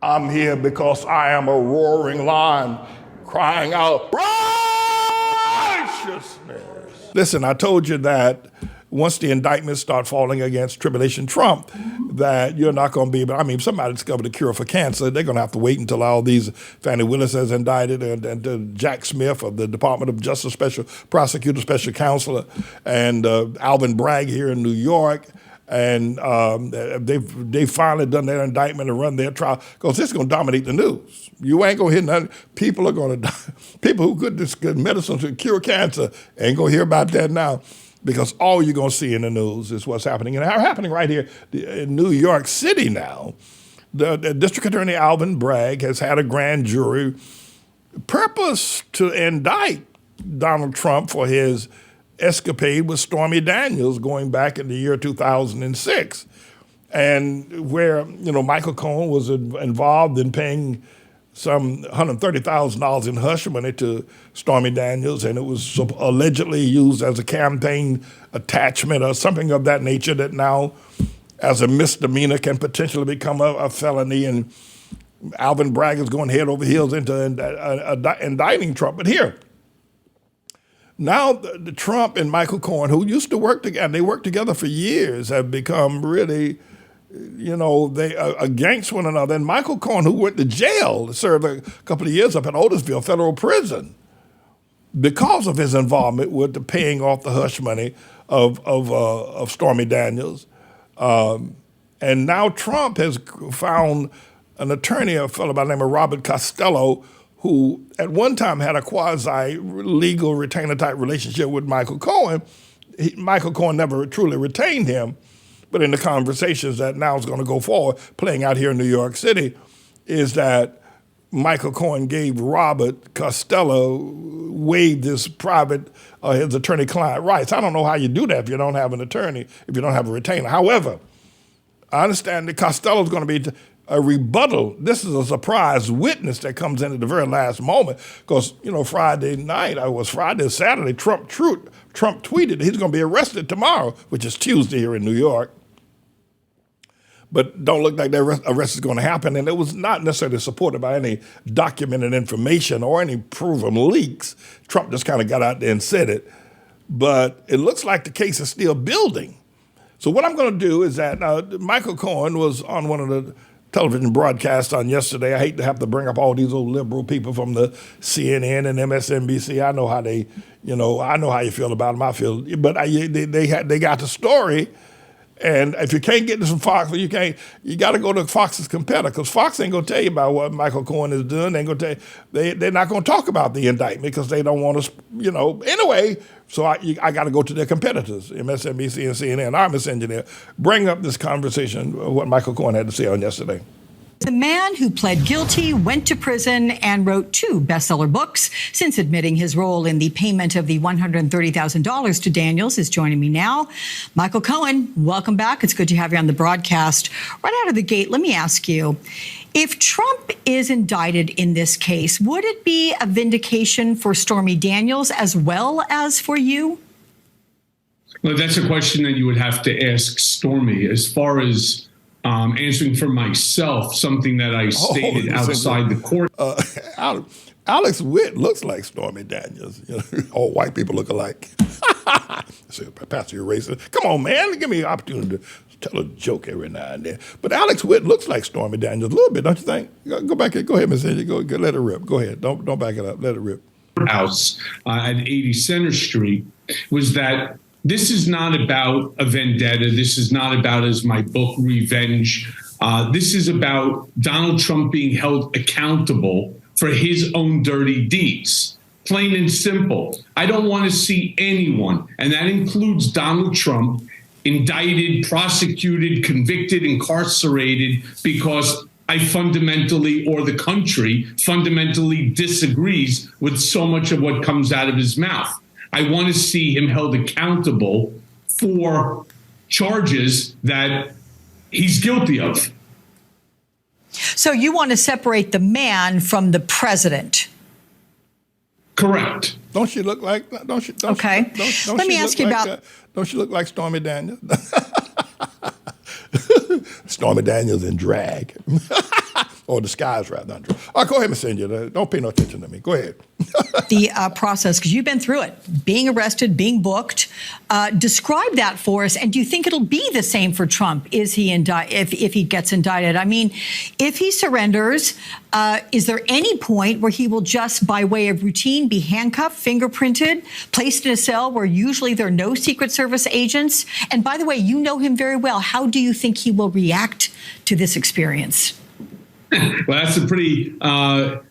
I'm here because I am a roaring lion crying out righteousness. Listen, I told you that once the indictments start falling against Tribulation Trump, that you're not going to be able, if somebody discovered a cure for cancer, they're going to have to wait until all these, Fannie Willis has indicted, and Jack Smith of the Department of Justice Special Prosecutor, Special Counselor, and Alvin Bragg here in New York. And they've finally done their indictment and run their trial, because this is going to dominate the news. You ain't going to hear nothing. People are going to die. People who could get medicine to cure cancer ain't going to hear about that now, because all you're going to see in the news is what's happening. And happening right here in New York City now. The District Attorney Alvin Bragg has had a grand jury purpose to indict Donald Trump for his escapade with Stormy Daniels going back in the year 2006, and where Michael Cohen was involved in paying some $130,000 in hush money to Stormy Daniels, and it was allegedly used as a campaign attachment or something of that nature that now, as a misdemeanor, can potentially become a felony. And Alvin Bragg is going head over heels into indicting Trump. But here, now, the Trump and Michael Cohen, who used to work together, they worked together for years, have become really, they are against one another. And Michael Cohen, who went to jail, served a couple of years up in Otisville Federal Prison because of his involvement with the paying off the hush money of Stormy Daniels. And now Trump has found an attorney, a fellow by the name of Robert Costello, who at one time had a quasi-legal retainer-type relationship with Michael Cohen. Michael Cohen never truly retained him, but in the conversations that now is going to go forward, playing out here in New York City, is that Michael Cohen gave Robert Costello, waived his private, his attorney-client rights. I don't know how you do that if you don't have an attorney, if you don't have a retainer. However, I understand that Costello is going to be a rebuttal. This is a surprise witness that comes in at the very last moment, because Friday night, Saturday, Trump tweeted he's going to be arrested tomorrow, which is Tuesday here in New York. But don't look like that arrest is going to happen, and it was not necessarily supported by any documented information or any proven leaks. Trump just kind of got out there and said it, but it looks like the case is still building. So what I'm going to do is that Michael Cohen was on one of the television broadcast on yesterday. I hate to have to bring up all these old liberal people from the CNN and MSNBC. I know how they, I know how you feel about them. I feel, but they got the story. And if you can't get this from Fox, you got to go to Fox's competitor, because Fox ain't going to tell you about what Michael Cohen is doing. They ain't going to tell you, they're not going to talk about the indictment because they don't want to, anyway. So I got to go to their competitors, MSNBC and CNN. Our Miss Engineer, bring up this conversation, what Michael Cohen had to say on yesterday. The man who pled guilty, went to prison, and wrote 2 bestseller books since admitting his role in the payment of the $130,000 to Daniels is joining me now. Michael Cohen, welcome back. It's good to have you on the broadcast. Right out of the gate, let me ask you, if Trump is indicted in this case, would it be a vindication for Stormy Daniels as well as for you? Well, that's a question that you would have to ask Stormy. As far as answering for myself, something that I stated outside the court. Alex Witt looks like Stormy Daniels. All white people look alike. Pastor, you're racist. Come on, man. Give me an opportunity to tell a joke every now and then. But Alex Witt looks like Stormy Daniels a little bit, don't you think? Go back. Go ahead, Miss Angie. Go let it rip. Go ahead. Don't back it up. Let it rip. House at 80 Center Street was that this is not about a vendetta. This is not about, as my book, revenge. This is about Donald Trump being held accountable for his own dirty deeds. Plain and simple. I don't want to see anyone, and that includes Donald Trump, indicted, prosecuted, convicted, incarcerated, because I fundamentally, or the country fundamentally disagrees with so much of what comes out of his mouth. I want to see him held accountable for charges that he's guilty of. So you want to separate the man from the president? Correct. Don't she look like? Don't she? Don't okay. She, don't Let me ask you like, about. Don't she look like Stormy Daniels? Stormy Daniels in drag. or disguised rather than untrue. Go ahead, Ms. Cynthia. Don't pay no attention to me. Go ahead. The process, because you've been through it, being arrested, being booked. Describe that for us. And do you think it'll be the same for Trump? Is he if he gets indicted? I mean, if he surrenders, is there any point where he will just, by way of routine, be handcuffed, fingerprinted, placed in a cell where usually there are no Secret Service agents? And by the way, you know him very well. How do you think he will react to this experience? Well, that's a pretty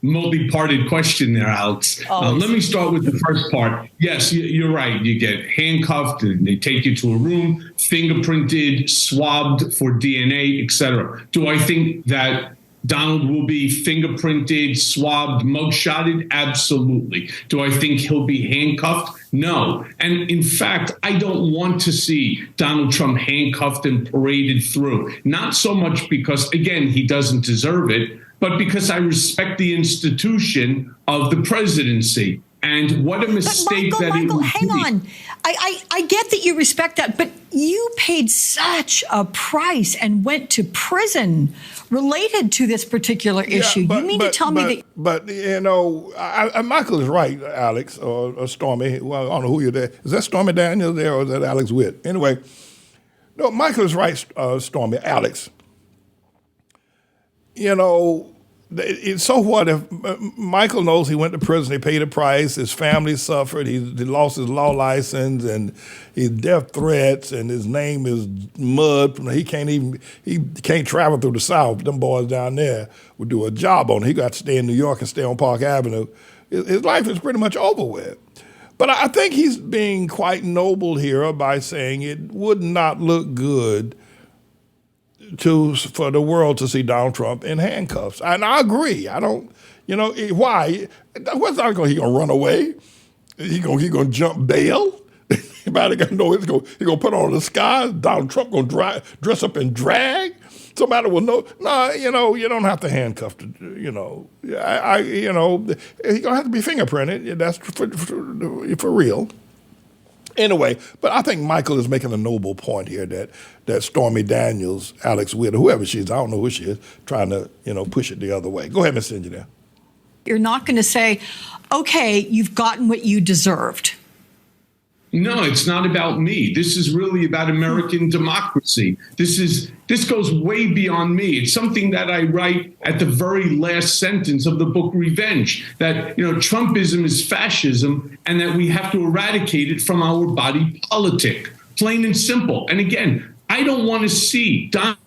multi-parted question there, Alex. Let me start with the first part. Yes, you're right. You get handcuffed and they take you to a room, fingerprinted, swabbed for DNA, etc. Do I think that Donald will be fingerprinted, swabbed, mugshotted? Absolutely. Do I think he'll be handcuffed? No. And in fact, I don't want to see Donald Trump handcuffed and paraded through. Not so much because, again, he doesn't deserve it, but because I respect the institution of the presidency. And what a mistake but Michael, that it would hang be. on. I get that you respect that, but you paid such a price and went to prison related to this particular issue. You mean to tell me that? But, you know, Michael is right, Alex, or Stormy. Well, I don't know who you're there. Is that Stormy Daniels there or is that Alex Witt? Anyway, no, Michael is right, Stormy, Alex. You know, so what if Michael knows he went to prison, he paid a price, his family suffered, he lost his law license and his death threats and his name is mud. He can't travel through the South. Them boys down there would do a job on it. He got to stay in New York and stay on Park Avenue. His life is pretty much over with. But I think he's being quite noble here by saying it would not look good for the world to see Donald Trump in handcuffs. And I agree. I don't, you know, why? What's not going? He gonna run away? He gonna jump bail? Everybody gonna know he gonna put on a disguise. Donald Trump gonna dress up in drag? Somebody will know. No, you know, you don't have to handcuff. You know, he gonna have to be fingerprinted. That's for real. Anyway, but I think Michael is making a noble point here that Stormy Daniels, Alex Witt, or whoever she is, I don't know who she is, trying to, push it the other way. Go ahead, Ms. Engineer. You're not going to say, okay, you've gotten what you deserved. No, it's not about me. This is really about American democracy. This goes way beyond me. It's something that I write at the very last sentence of the book Revenge, that Trumpism is fascism and that we have to eradicate it from our body politic, plain and simple. And again, I don't want to see Donald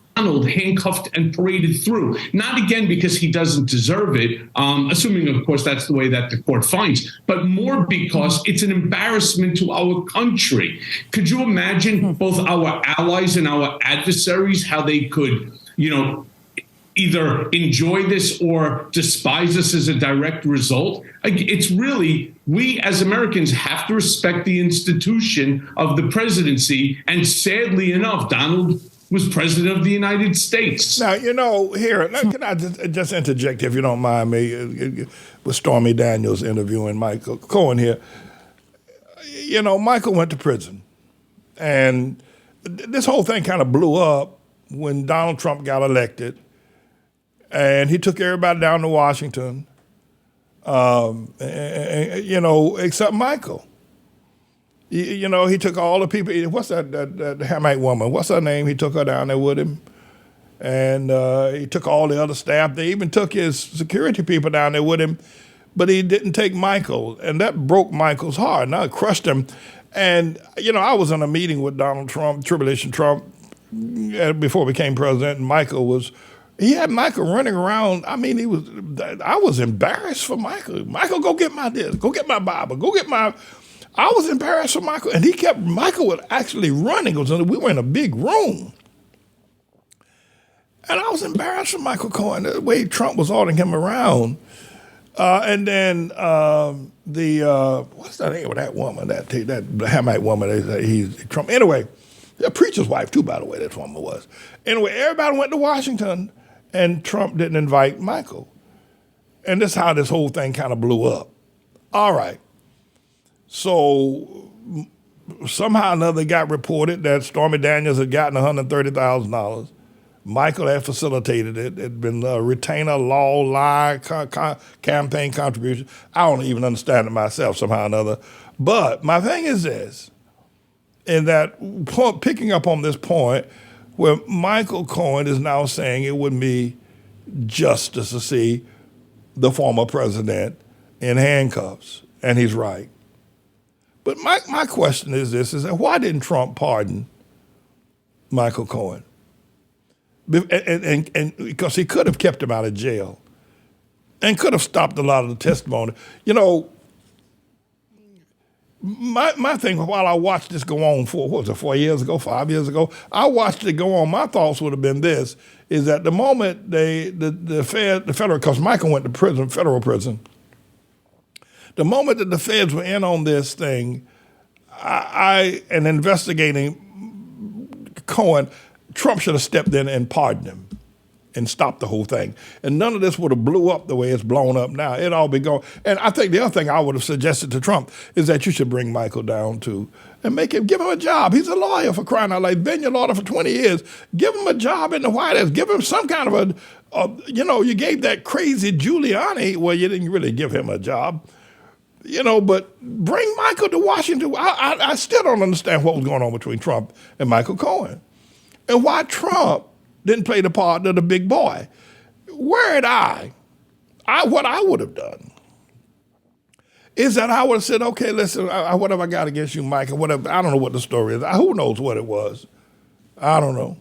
handcuffed and paraded through, not again because he doesn't deserve it, assuming, of course, that's the way that the court finds, but more because it's an embarrassment to our country. Could you imagine both our allies and our adversaries, how they could, either enjoy this or despise us as a direct result? It's really, we as Americans have to respect the institution of the presidency. And sadly enough, Donald was president of the United States. Now, here, can I just interject, if you don't mind me, with Stormy Daniels interviewing Michael Cohen here. Michael went to prison. And this whole thing kind of blew up when Donald Trump got elected. And he took everybody down to Washington, except Michael. He took all the people. What's that Hamite woman? What's her name? He took her down there with him. And he took all the other staff. They even took his security people down there with him. But he didn't take Michael. And that broke Michael's heart. Now it crushed him. And, I was in a meeting with Donald Trump, Tribulation Trump, before he became president. And he had Michael running around. I mean, I was embarrassed for Michael. Michael, go get my this. Go get my Bible. Go get my... I was embarrassed for Michael, and Michael was actually running. We were in a big room. And I was embarrassed for Michael Cohen, the way Trump was ordering him around. And then what's the name of that woman, that Hamite woman, Trump. Anyway, the preacher's wife too, by the way, that woman was. Anyway, everybody went to Washington, and Trump didn't invite Michael. And this is how this whole thing kind of blew up. All right. So somehow or another it got reported that Stormy Daniels had gotten $130,000. Michael had facilitated it. It had been a retainer, law, lie, campaign contribution. I don't even understand it myself somehow or another. But my thing is this, in that picking up on this point where Michael Cohen is now saying it would be justice to see the former president in handcuffs, and he's right. But my question is this, is that why didn't Trump pardon Michael Cohen? And because he could have kept him out of jail and could have stopped a lot of the testimony. You know, my thing, while I watched this go on for, what was it, 4 years ago, 5 years ago, I watched it go on. My thoughts would have been this, is that the moment the federal, because Michael went to prison, federal prison, the moment that the feds were in on this thing, and investigating Cohen, Trump should have stepped in and pardoned him and stopped the whole thing. And none of this would have blew up the way it's blown up now. It'd all be gone. And I think the other thing I would have suggested to Trump is that you should bring Michael down too and give him a job. He's a lawyer, for crying out loud. Been your lawyer for 20 years. Give him a job in the White House. Give him some kind of you gave that crazy Giuliani, well, you didn't really give him a job. But bring Michael to Washington. I still don't understand what was going on between Trump and Michael Cohen. And why Trump didn't play the part of the big boy. What I would have done is that I would have said, okay, listen, what have I got against you, Michael? Whatever. I don't know what the story is. Who knows what it was? I don't know.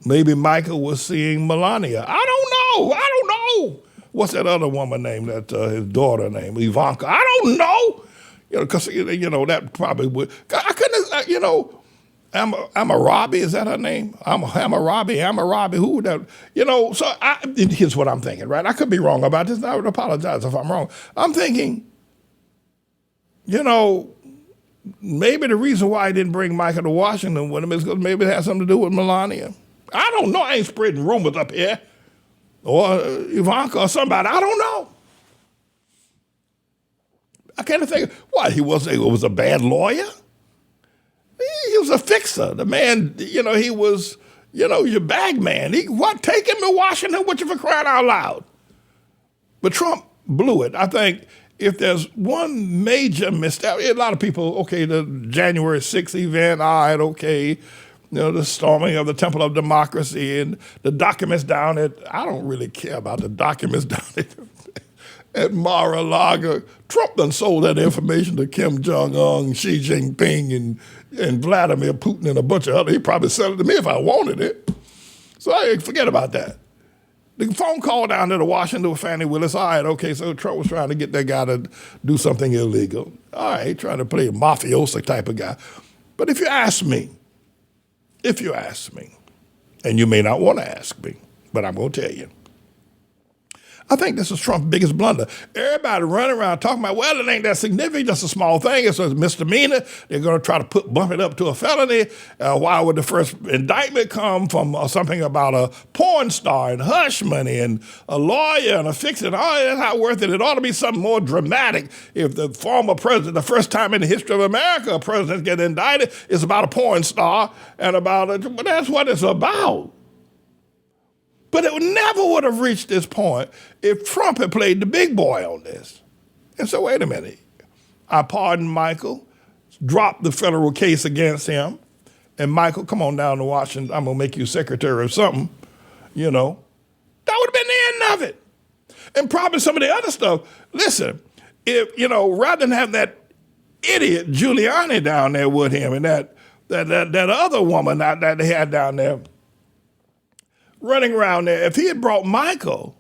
Maybe Michael was seeing Melania. I don't know. What's that other woman name, that his daughter name, Ivanka? I don't know. Because, that probably would. I couldn't, Hammurabi, is that her name? Hammurabi, who would that, so here's what I'm thinking, right? I could be wrong about this, and I would apologize if I'm wrong. I'm thinking, maybe the reason why I didn't bring Michael to Washington with him is because maybe it has something to do with Melania. I don't know, I ain't spreading rumors up here. Or Ivanka or somebody, I don't know. I can't think, he was a bad lawyer? He was a fixer. The man, he was, your bag man. Take him to Washington with you, for crying out loud. But Trump blew it. I think if there's one major mistake, a lot of people, okay, the January 6th event, all right, okay, the storming of the Temple of Democracy and the documents down I don't really care about the documents down at Mar-a-Lago. Trump done sold that information to Kim Jong-un, Xi Jinping, and Vladimir Putin and a bunch of others. He'd probably sell it to me if I wanted it. So I forget about that. The phone call down there to Washington with Fannie Willis, all right, okay, so Trump was trying to get that guy to do something illegal. All right, trying to play a mafioso type of guy. But if you ask me, and you may not want to ask me, but I'm going to tell you, I think this is Trump's biggest blunder. Everybody running around talking about, well, it ain't that significant, just a small thing. It's a misdemeanor. They're going to try to bump it up to a felony. Why would the first indictment come from something about a porn star and hush money and a lawyer and a fixer? That's not worth it. It ought to be something more dramatic. If the former president, the first time in the history of America, a president gets indicted, it's about a porn star and but that's what it's about. But it never would have reached this point if Trump had played the big boy on this. And so, wait a minute. I pardon Michael, dropped the federal case against him, and Michael, come on down to Washington. I'm going to make you secretary of something, That would have been the end of it. And probably some of the other stuff. Listen, if, rather than have that idiot Giuliani down there with him and that other woman that they had down there, running around there, if he had brought Michael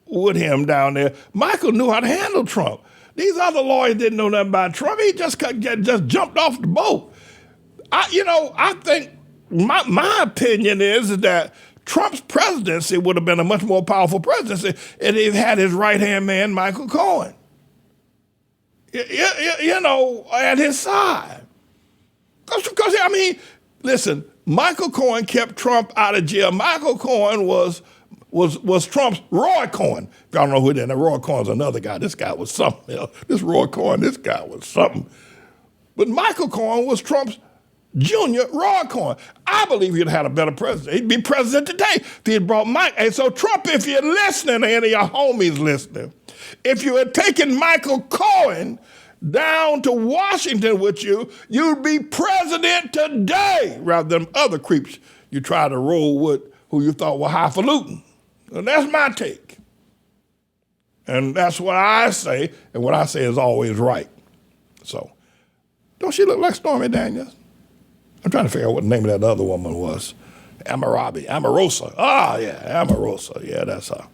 with him down there, Michael knew how to handle Trump. These other lawyers didn't know nothing about Trump. He just jumped off the boat. I think my opinion is that Trump's presidency would have been a much more powerful presidency if he had his right-hand man, Michael Cohen, at his side. Because, listen, Michael Cohen kept Trump out of jail. Michael Cohen was Trump's Roy Cohen. If y'all don't know who that is, Roy Cohen's another guy. This guy was something else. This Roy Cohen, this guy was something. But Michael Cohen was Trump's Junior Roy Cohen. I believe he'd had a better president. He'd be president today if he had brought Mike. And so Trump, if you're listening, any of your homies listening, if you had taken Michael Cohen down to Washington with you, you'd be president today rather than other creeps you try to roll with who you thought were highfalutin. And that's my take. And that's what I say, and what I say is always right. So, don't she look like Stormy Daniels? I'm trying to figure out what the name of that other woman was. Amorosa. Ah, yeah, Amorosa. Yeah, that's her.